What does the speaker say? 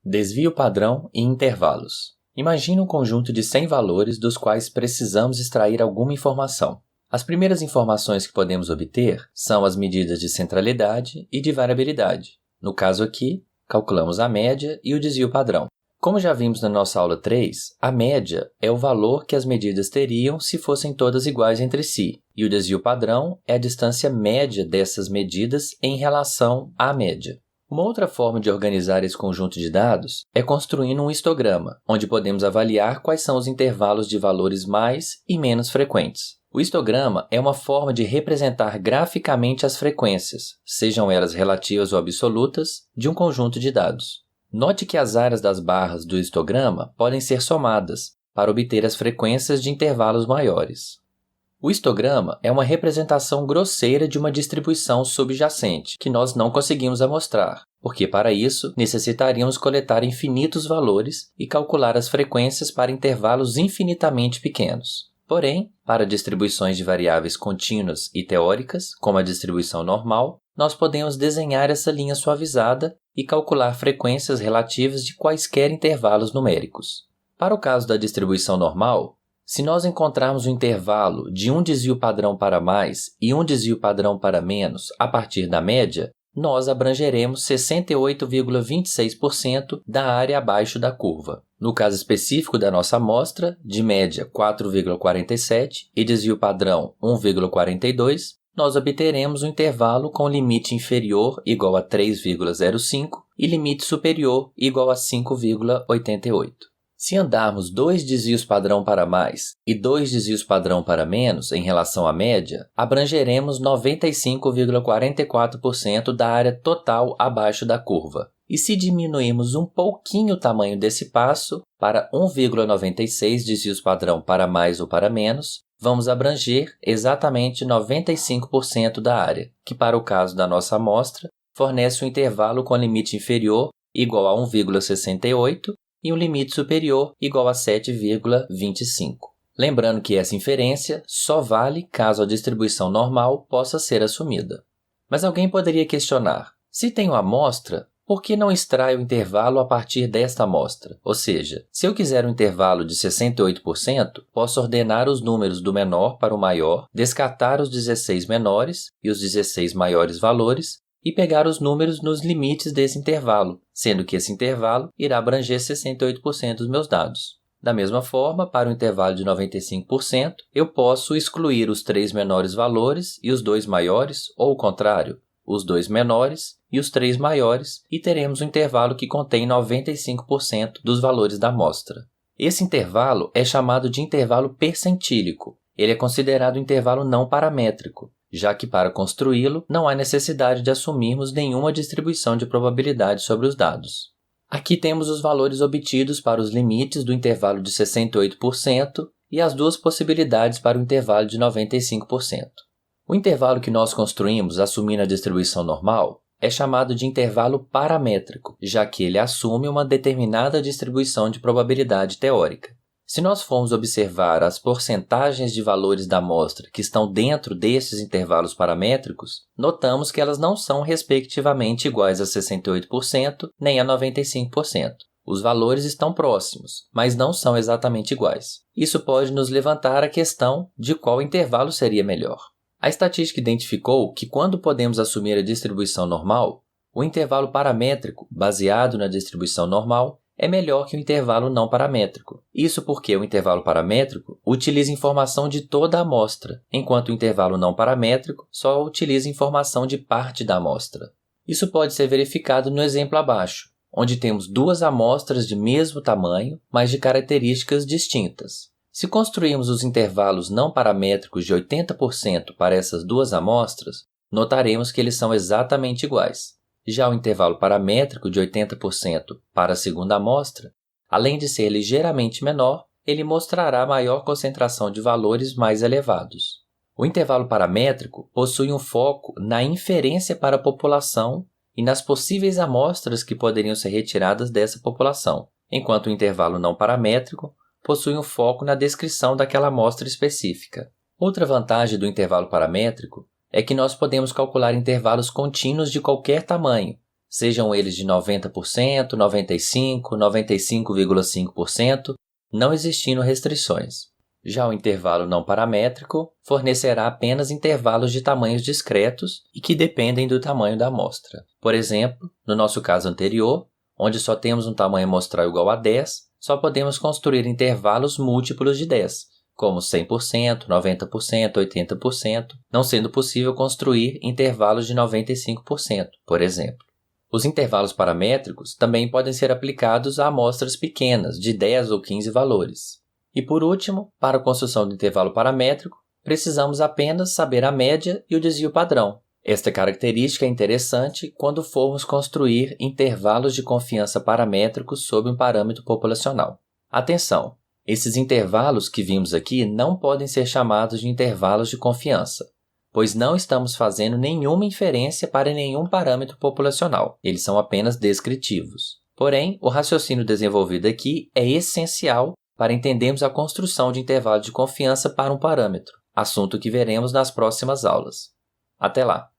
Desvio padrão e intervalos. Imagine um conjunto de 100 valores dos quais precisamos extrair alguma informação. As primeiras informações que podemos obter são as medidas de centralidade e de variabilidade. No caso aqui, calculamos a média e o desvio padrão. Como já vimos na nossa aula 3, a média é o valor que as medidas teriam se fossem todas iguais entre si, e o desvio padrão é a distância média dessas medidas em relação à média. Uma outra forma de organizar esse conjunto de dados é construindo um histograma, onde podemos avaliar quais são os intervalos de valores mais e menos frequentes. O histograma é uma forma de representar graficamente as frequências, sejam elas relativas ou absolutas, de um conjunto de dados. Note que as áreas das barras do histograma podem ser somadas para obter as frequências de intervalos maiores. O histograma é uma representação grosseira de uma distribuição subjacente, que nós não conseguimos amostrar, porque para isso necessitaríamos coletar infinitos valores e calcular as frequências para intervalos infinitamente pequenos. Porém, para distribuições de variáveis contínuas e teóricas, como a distribuição normal, nós podemos desenhar essa linha suavizada e calcular frequências relativas de quaisquer intervalos numéricos. Para o caso da distribuição normal, se nós encontrarmos um intervalo de um desvio padrão para mais e um desvio padrão para menos a partir da média, nós abrangeremos 68,26% da área abaixo da curva. No caso específico da nossa amostra, de média 4,47 e desvio padrão 1,42, nós obteremos um intervalo com limite inferior igual a 3,05 e limite superior igual a 5,88. Se andarmos 2 desvios padrão para mais e 2 desvios padrão para menos em relação à média, abrangeremos 95,44% da área total abaixo da curva. E se diminuirmos um pouquinho o tamanho desse passo, para 1,96 desvios padrão para mais ou para menos, vamos abranger exatamente 95% da área, que para o caso da nossa amostra, fornece um intervalo com limite inferior igual a 1,68 e um limite superior igual a 7,25. Lembrando que essa inferência só vale caso a distribuição normal possa ser assumida. Mas alguém poderia questionar, se tenho amostra, por que não extraio o intervalo a partir desta amostra? Ou seja, se eu quiser um intervalo de 68%, posso ordenar os números do menor para o maior, descartar os 16 menores e os 16 maiores valores, e pegar os números nos limites desse intervalo, sendo que esse intervalo irá abranger 68% dos meus dados. Da mesma forma, para o intervalo de 95%, eu posso excluir os 3 menores valores e os 2 maiores, ou o contrário, os 2 menores e os 3 maiores, e teremos um intervalo que contém 95% dos valores da amostra. Esse intervalo é chamado de intervalo percentílico. Ele é considerado um intervalo não paramétrico, já que para construí-lo não há necessidade de assumirmos nenhuma distribuição de probabilidade sobre os dados. Aqui temos os valores obtidos para os limites do intervalo de 68% e as duas possibilidades para o intervalo de 95%. O intervalo que nós construímos assumindo a distribuição normal é chamado de intervalo paramétrico, já que ele assume uma determinada distribuição de probabilidade teórica. Se nós formos observar as porcentagens de valores da amostra que estão dentro desses intervalos paramétricos, notamos que elas não são respectivamente iguais a 68% nem a 95%. Os valores estão próximos, mas não são exatamente iguais. Isso pode nos levantar a questão de qual intervalo seria melhor. A estatística identificou que quando podemos assumir a distribuição normal, o intervalo paramétrico, baseado na distribuição normal, é melhor que o intervalo não paramétrico. Isso porque o intervalo paramétrico utiliza informação de toda a amostra, enquanto o intervalo não paramétrico só utiliza informação de parte da amostra. Isso pode ser verificado no exemplo abaixo, onde temos duas amostras de mesmo tamanho, mas de características distintas. Se construirmos os intervalos não paramétricos de 80% para essas duas amostras, notaremos que eles são exatamente iguais. Já o intervalo paramétrico de 80% para a segunda amostra, além de ser ligeiramente menor, ele mostrará maior concentração de valores mais elevados. O intervalo paramétrico possui um foco na inferência para a população e nas possíveis amostras que poderiam ser retiradas dessa população, enquanto o intervalo não paramétrico possui um foco na descrição daquela amostra específica. Outra vantagem do intervalo paramétrico é que nós podemos calcular intervalos contínuos de qualquer tamanho, sejam eles de 90%, 95%, 95,5%, não existindo restrições. Já o intervalo não paramétrico fornecerá apenas intervalos de tamanhos discretos e que dependem do tamanho da amostra. Por exemplo, no nosso caso anterior, onde só temos um tamanho amostral igual a 10, só podemos construir intervalos múltiplos de 10, como 100%, 90%, 80%, não sendo possível construir intervalos de 95%, por exemplo. Os intervalos paramétricos também podem ser aplicados a amostras pequenas, de 10 ou 15 valores. E por último, para a construção do intervalo paramétrico, precisamos apenas saber a média e o desvio padrão. Esta característica é interessante quando formos construir intervalos de confiança paramétricos sobre um parâmetro populacional. Atenção! Esses intervalos que vimos aqui não podem ser chamados de intervalos de confiança, pois não estamos fazendo nenhuma inferência para nenhum parâmetro populacional. Eles são apenas descritivos. Porém, o raciocínio desenvolvido aqui é essencial para entendermos a construção de intervalo de confiança para um parâmetro, assunto que veremos nas próximas aulas. Até lá!